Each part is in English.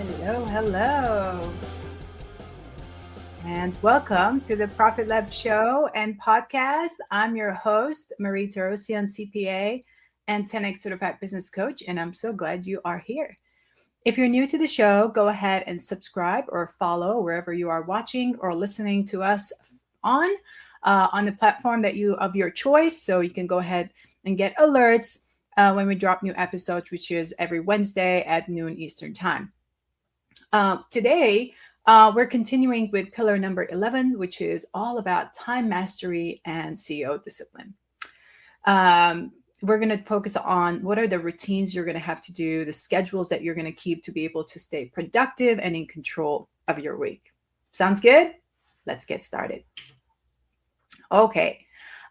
Hello, hello, and welcome to the Profit Lab Show and podcast. I'm your host, Marie Torossian, CPA and 10X Certified Business Coach, and I'm so glad you are here. If you're new to the show, go ahead and subscribe or follow wherever you are watching or listening to us on the platform that you of your choice, so you can go ahead and get alerts when we drop new episodes, which is every Wednesday at noon Eastern Time. Today, we're continuing with pillar number 11, which is all about time mastery and CEO discipline. We're going to focus on what are the routines you're going to have to do, the schedules that you're going to keep to be able to stay productive and in control of your week. Sounds good? Let's get started. Okay.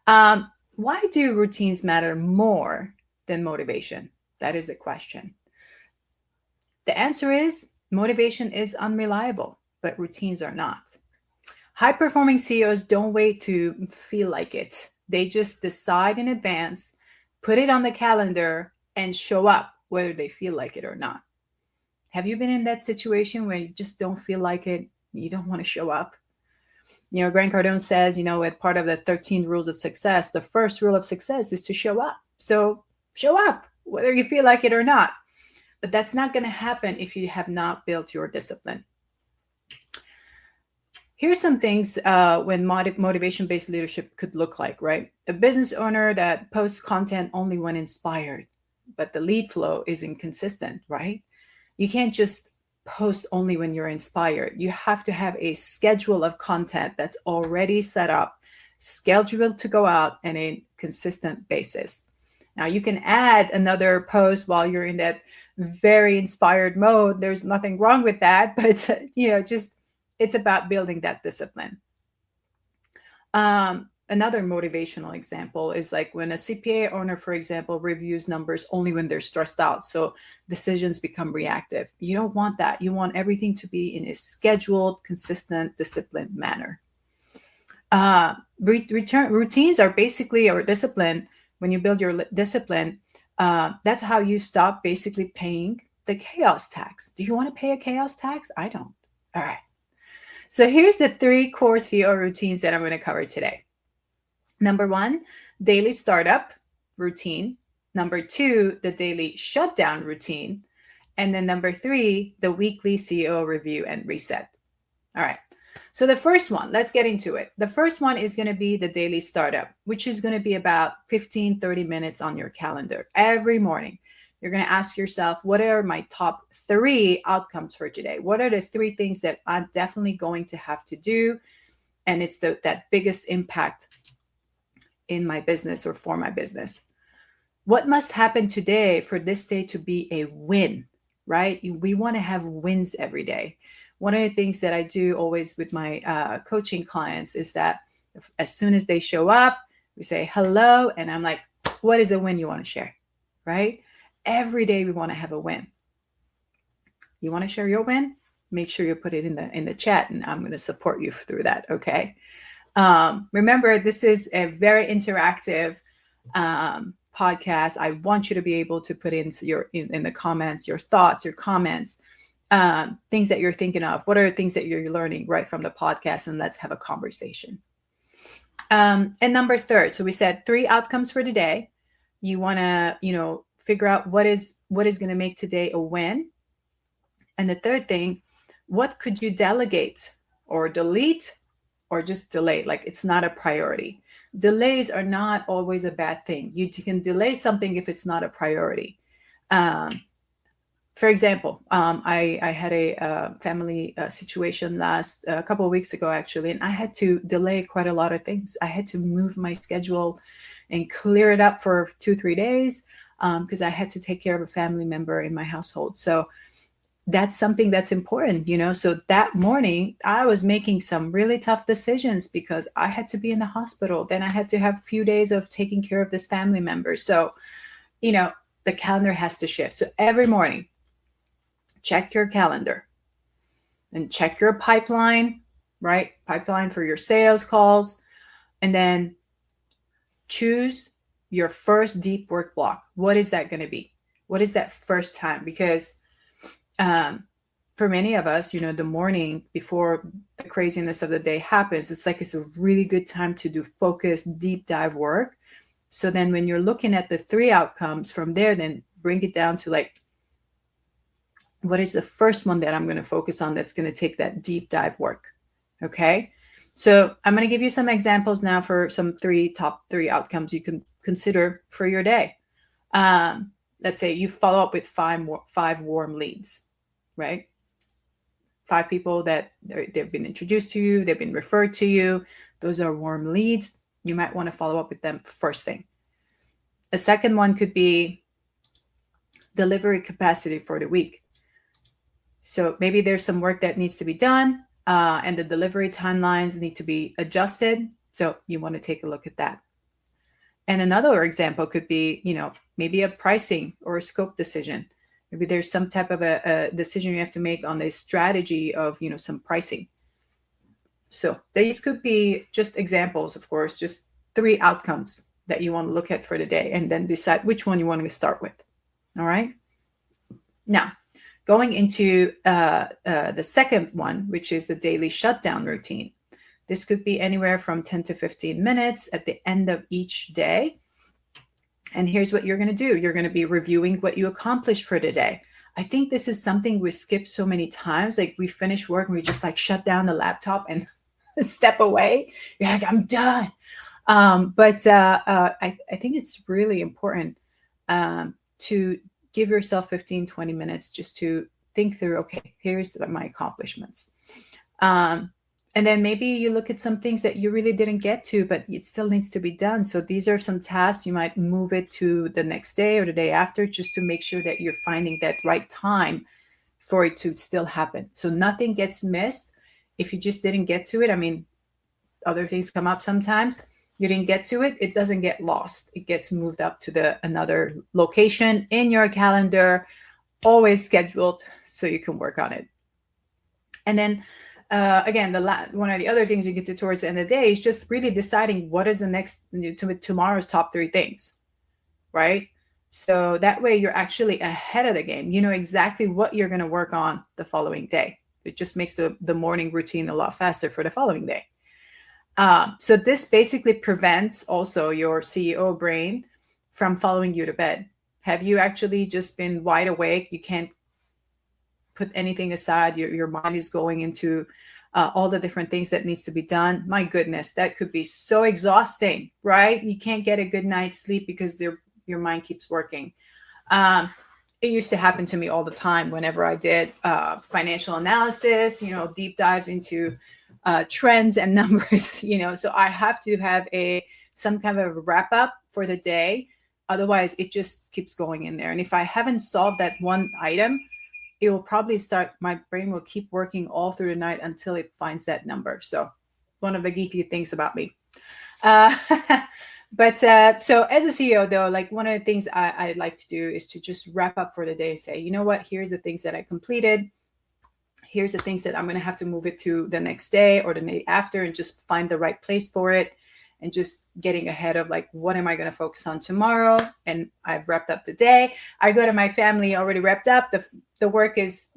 Why do routines matter more than motivation? That is the question. The answer is motivation is unreliable, but routines are not. High-performing CEOs don't wait to feel like it. They just decide in advance, put it on the calendar, and show up whether they feel like it or not. Have you been in that situation where you just don't feel like it? You don't want to show up? Grant Cardone says, at part of the 13 rules of success, the first rule of success is to show up. So show up, whether you feel like it or not. But that's not going to happen if you have not built your discipline. Here's some things when motivation-based leadership could look like, right? A business owner that posts content only when inspired, but the lead flow is inconsistent, right? You can't just post only when you're inspired. You have to have a schedule of content that's already set up, scheduled to go out on a consistent basis. Now, you can add another post while you're in that very inspired mode. There's nothing wrong with that, but just it's about building that discipline. Another motivational example is like when a CPA owner, for example, reviews numbers only when they're stressed out. So decisions become reactive. You don't want that. You want everything to be in a scheduled, consistent, disciplined manner. Routines are basically, or discipline, when you build your discipline, that's how you stop basically paying the chaos tax. Do you want to pay a chaos tax? I don't. All right. So here's the 3 core CEO routines that I'm going to cover today. Number 1, daily startup routine. Number 2, the daily shutdown routine. And then number 3, the weekly CEO review and reset. All right. So the first one, let's get into it. The first one is going to be the daily startup, which is going to be about 15, 30 minutes on your calendar every morning. You're going to ask yourself, what are my top 3 outcomes for today? What are the 3 things that I'm definitely going to have to do? And it's that biggest impact in my business or for my business. What must happen today for this day to be a win, right? We want to have wins every day. One of the things that I do always with my coaching clients is that as soon as they show up, we say hello, and I'm like, what is a win you want to share, right? Every day we want to have a win. You want to share your win? Make sure you put it in the chat, and I'm going to support you through that, okay? Remember, this is a very interactive podcast. I want you to be able to put in the comments, your thoughts, your comments, things that you're thinking of. What are the things that you're learning right from the podcast? And let's have a conversation. And number 3, so we said 3 outcomes for today. You want to, figure out what is going to make today a win. And the third thing, what could you delegate or delete or just delay? Like, it's not a priority. Delays are not always a bad thing. You can delay something if it's not a priority. For example, I had a family situation a couple of weeks ago, actually, and I had to delay quite a lot of things. I had to move my schedule and clear it up for 2-3 days because I had to take care of a family member in my household. So that's something that's important, So that morning, I was making some really tough decisions because I had to be in the hospital. Then I had to have a few days of taking care of this family member. So, the calendar has to shift. So every morning, check your calendar and check your pipeline, right? Pipeline for your sales calls. And then choose your first deep work block. What is that going to be? What is that first time? Because for many of us, the morning before the craziness of the day happens, it's a really good time to do focused, deep dive work. So then when you're looking at the 3 outcomes from there, then bring it down to like, what is the first one that I'm going to focus on that's going to take that deep dive work? Okay. So I'm going to give you some examples now for some top three outcomes you can consider for your day. Let's say you follow up with five warm leads, right? 5 people that they've been introduced to you, they've been referred to you. Those are warm leads. You might want to follow up with them first thing. A second one could be delivery capacity for the week. So maybe there's some work that needs to be done, and the delivery timelines need to be adjusted. So you want to take a look at that. And another example could be, maybe a pricing or a scope decision. Maybe there's some type of a decision you have to make on the strategy of, some pricing. So these could be just examples, of course, just 3 outcomes that you want to look at for the day, and then decide which one you want to start with. All right. Now, going into the second one, which is the daily shutdown routine. This could be anywhere from 10 to 15 minutes at the end of each day. And here's what you're going to do. You're going to be reviewing what you accomplished for the day. I think this is something we skip so many times. Like we finish work and we just like shut down the laptop and step away. You're like, I'm done. But I think it's really important to give yourself 15, 20 minutes just to think through, okay, here's my accomplishments. And then maybe you look at some things that you really didn't get to, but it still needs to be done. So these are some tasks. You might move it to the next day or the day after, just to make sure that you're finding that right time for it to still happen. So nothing gets missed. If you just didn't get to it, I mean, other things come up sometimes. You didn't get to it, it doesn't get lost. It gets moved up to another location in your calendar, always scheduled, so you can work on it. And then again, one of the other things you get to towards the end of the day is just really deciding what is the next tomorrow's top 3 things, right? So that way you're actually ahead of the game. You know exactly what you're going to work on the following day. It just makes the morning routine a lot faster for the following day. So this basically prevents also your CEO brain from following you to bed. Have you actually just been wide awake? You can't put anything aside. Your mind is going into all the different things that needs to be done. My goodness, that could be so exhausting, right? You can't get a good night's sleep because your mind keeps working. It used to happen to me all the time whenever I did financial analysis, deep dives into trends and numbers, so I have to have some kind of a wrap up for the day. Otherwise, it just keeps going in there. And if I haven't solved that one item, it will probably my brain will keep working all through the night until it finds that number. So one of the geeky things about me. But so as a CEO, though, like one of the things I like to do is to just wrap up for the day and say, you know what, here's the things that I completed. Here's the things that I'm going to have to move it to the next day or the day after, and just find the right place for it, and just getting ahead of like, what am I going to focus on tomorrow? And I've wrapped up the day. I go to my family already wrapped up. The work is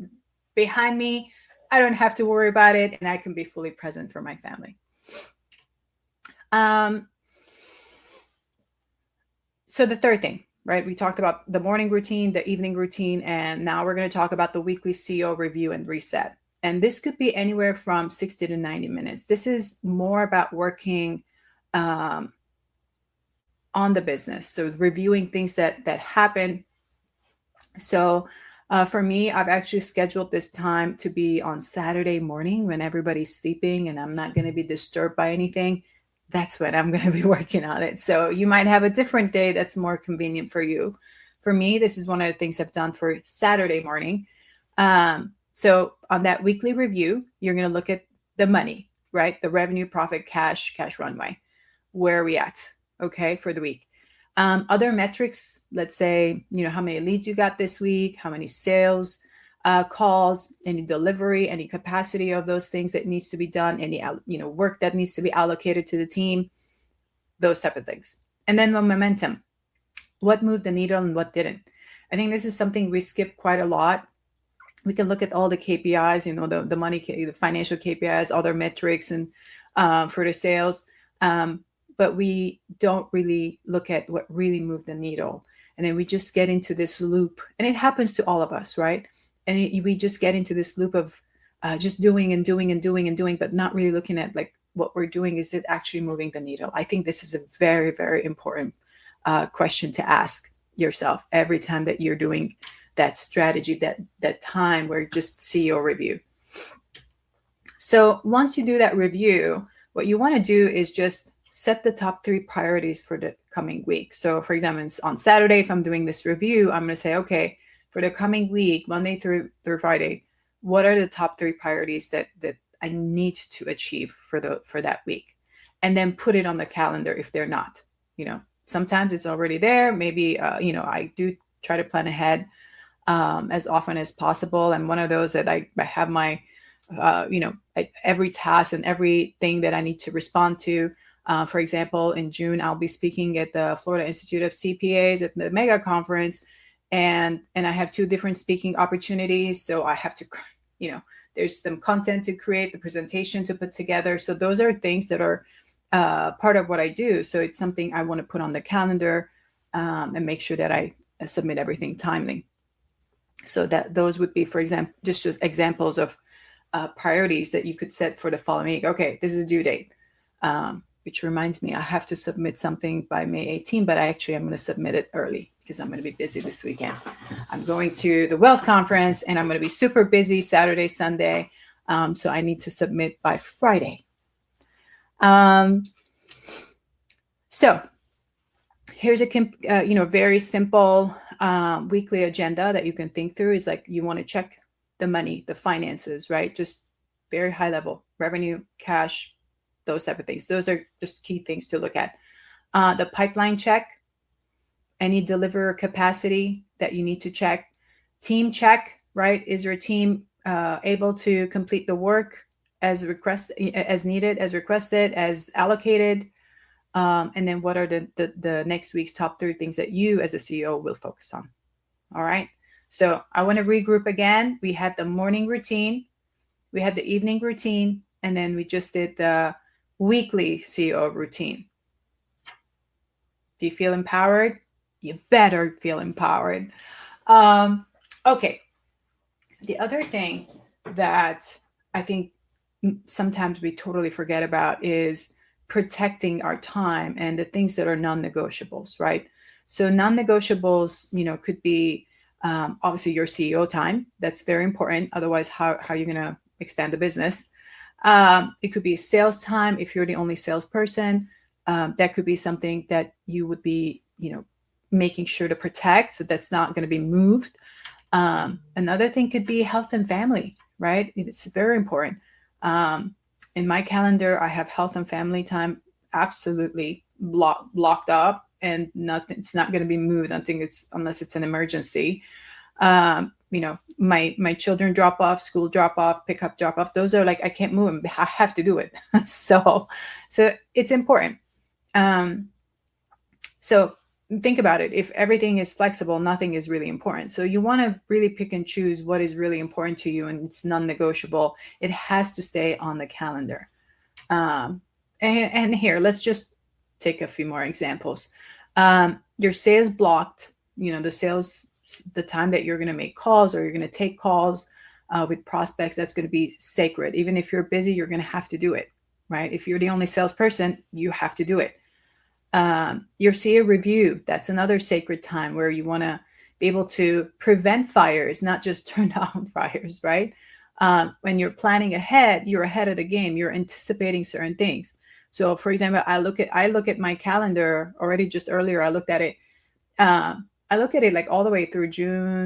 behind me. I don't have to worry about it, and I can be fully present for my family. So the third thing, right? We talked about the morning routine, the evening routine, and now we're going to talk about the weekly CEO review and reset. And this could be anywhere from 60 to 90 minutes. This is more about working on the business. So reviewing things that happen. So for me, I've actually scheduled this time to be on Saturday morning when everybody's sleeping and I'm not going to be disturbed by anything. That's when I'm going to be working on it. So you might have a different day that's more convenient for you. For me, this is one of the things I've done for Saturday morning. So on that weekly review, you're going to look at the money, right? The revenue, profit, cash runway. Where are we at? Okay, for the week. Other metrics, let's say, how many leads you got this week, how many sales calls, any delivery, any capacity of those things that needs to be done, any work that needs to be allocated to the team, those type of things. And then the momentum, what moved the needle and what didn't. I think this is something we skip quite a lot. We can look at all the KPIs, the money, the financial KPIs, other metrics, and for the sales. But we don't really look at what really moved the needle. And then we just get into this loop, and it happens to all of us, right? And we just get into this loop of just doing and doing and doing and doing, but not really looking at like what we're doing. Is it actually moving the needle? I think this is a very, very important question to ask yourself every time that you're doing that strategy, that time where just CEO review. So once you do that review, what you want to do is just set the top 3 priorities for the coming week. So for example, on Saturday, if I'm doing this review, I'm going to say, okay, for the coming week, Monday through Friday, what are the top 3 priorities that I need to achieve for that week? And then put it on the calendar if they're not. Sometimes it's already there. Maybe, I do try to plan ahead as often as possible. I'm one of those that I have my, every task and everything that I need to respond to. For example, in June, I'll be speaking at the Florida Institute of CPAs at the mega conference. And I have 2 different speaking opportunities. So I have to, there's some content to create, the presentation to put together. So those are things that are part of what I do. So it's something I want to put on the calendar and make sure that I submit everything timely. So that those would be, for example, just examples of priorities that you could set for the following week. Okay, this is a due date, which reminds me, I have to submit something by May 18, but I'm going to submit it early because I'm going to be busy this weekend. I'm going to the Wealth Conference and I'm going to be super busy Saturday, Sunday. So I need to submit by Friday. So here's a very simple weekly agenda that you can think through. Is like you want to check the money, the finances, right? Just very high level, revenue, cash, those type of things. Those are just key things to look at. The pipeline check, any deliver capacity that you need to check. Team check, right? Is your team able to complete the work as needed, as requested, as allocated? And then what are the next week's top 3 things that you as a CEO will focus on? All right. So I want to regroup again. We had the morning routine, we had the evening routine, and then we just did the weekly CEO routine. Do you feel empowered? You better feel empowered. Okay. The other thing that I think sometimes we totally forget about is protecting our time and the things that are non-negotiables, right? So non-negotiables, could be obviously your CEO time. That's very important. Otherwise, how are you going to expand the business? It could be sales time. If you're the only salesperson, that could be something that you would be, making sure to protect. So that's not going to be moved. Another thing could be health and family, right? It's very important. In my calendar, I have health and family time absolutely blocked up, and it's not going to be moved unless it's an emergency. My children drop off, school drop off, pick up, drop off. Those are like, I can't move them. I have to do it. So it's important. So think about it. If everything is flexible, nothing is really important. So you want to really pick and choose what is really important to you, and it's non-negotiable. It has to stay on the calendar. And here, let's just take a few more examples. Your sales blocked, the time that you're going to make calls or you're going to take calls with prospects, that's going to be sacred. Even if you're busy, you're going to have to do it, right? If you're the only salesperson, you have to do it. Your CEO review, that's another sacred time where you want to be able to prevent fires, not just turn down fires, right? When you're planning ahead, you're ahead of the game. You're anticipating certain things. So, for example, I look at my calendar already. Just earlier, I looked at it. I look at it like all the way through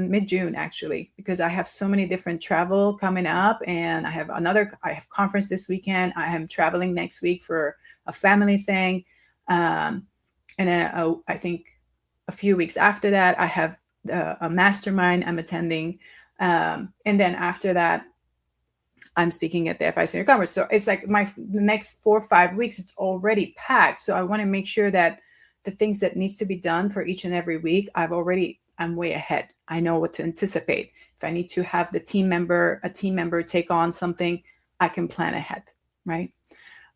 mid-June, actually, because I have so many different travel coming up, and I have conference this weekend. I am traveling next week for a family thing. And I think a few weeks after that, I have a mastermind I'm attending. And then after that, I'm speaking at the FI Senior Conference. So it's like the next 4 or 5 weeks, it's already packed. So I want to make sure that the things that needs to be done for each and every week, I I'm way ahead. I know what to anticipate. If I need to have a team member take on something, I can plan ahead, right?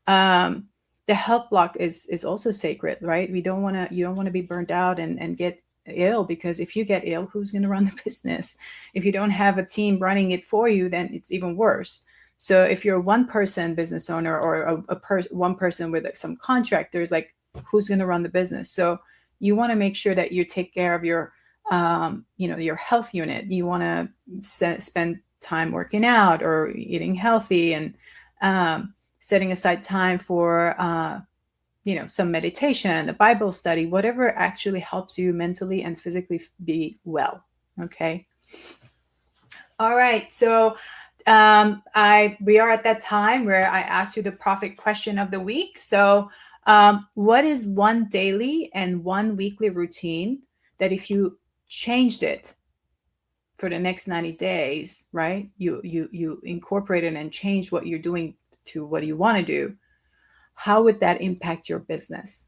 The health block is also sacred, right? You don't want to be burnt out and get ill, because if you get ill, who's going to run the business? If you don't have a team running it for you, then it's even worse. So if you're one person business owner, or one person with some contractors, like, who's going to run the business? So you want to make sure that you take care of your your health unit. You want to spend time working out or eating healthy, and setting aside time for some meditation, a Bible study, whatever actually helps you mentally and physically be well. Okay. All right. So we are at that time where I asked you the profit question of the week. So what is one daily and one weekly routine that if you changed it for the next 90 days, right? You incorporate it and change what you're doing to what you want to do. How would that impact your business?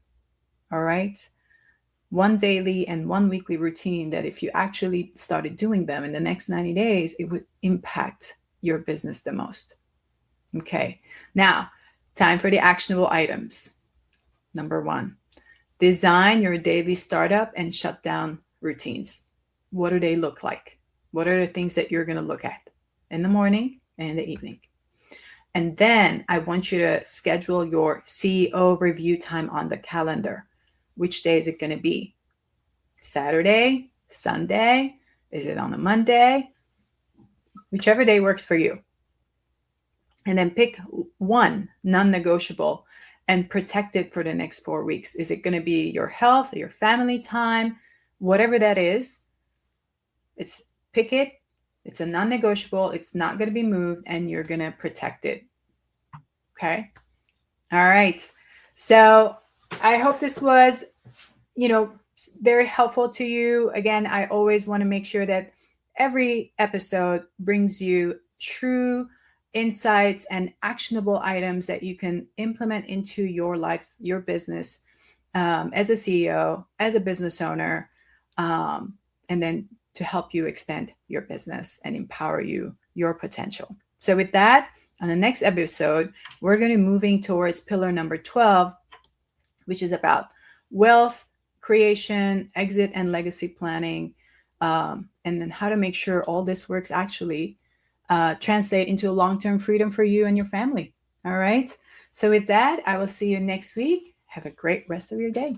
All right. One daily and one weekly routine that if you actually started doing them in the next 90 days, it would impact your business the most. Okay. Now, time for the actionable items. Number 1, design your daily startup and shutdown routines. What do they look like? What are the things that you're going to look at in the morning and in the evening? And then I want you to schedule your CEO review time on the calendar. Which day is it going to be? Saturday, Sunday? Is it on a Monday? Whichever day works for you. And then pick one non-negotiable and protect it for the next 4 weeks. Is it going to be your health, your family time, whatever that is? Pick it. It's a non-negotiable. It's not going to be moved, and you're going to protect it. Okay. All right. So I hope this was, very helpful to you. Again, I always want to make sure that every episode brings you true insights and actionable items that you can implement into your life, your business, as a CEO, as a business owner, and then to help you expand your business and empower your potential. So with that, on the next episode, we're going to be moving towards pillar number 12, which is about wealth creation, exit, and legacy planning, and then how to make sure all this works actually translate into long-term freedom for you and your family. All right. So with that, I will see you next week. Have a great rest of your day.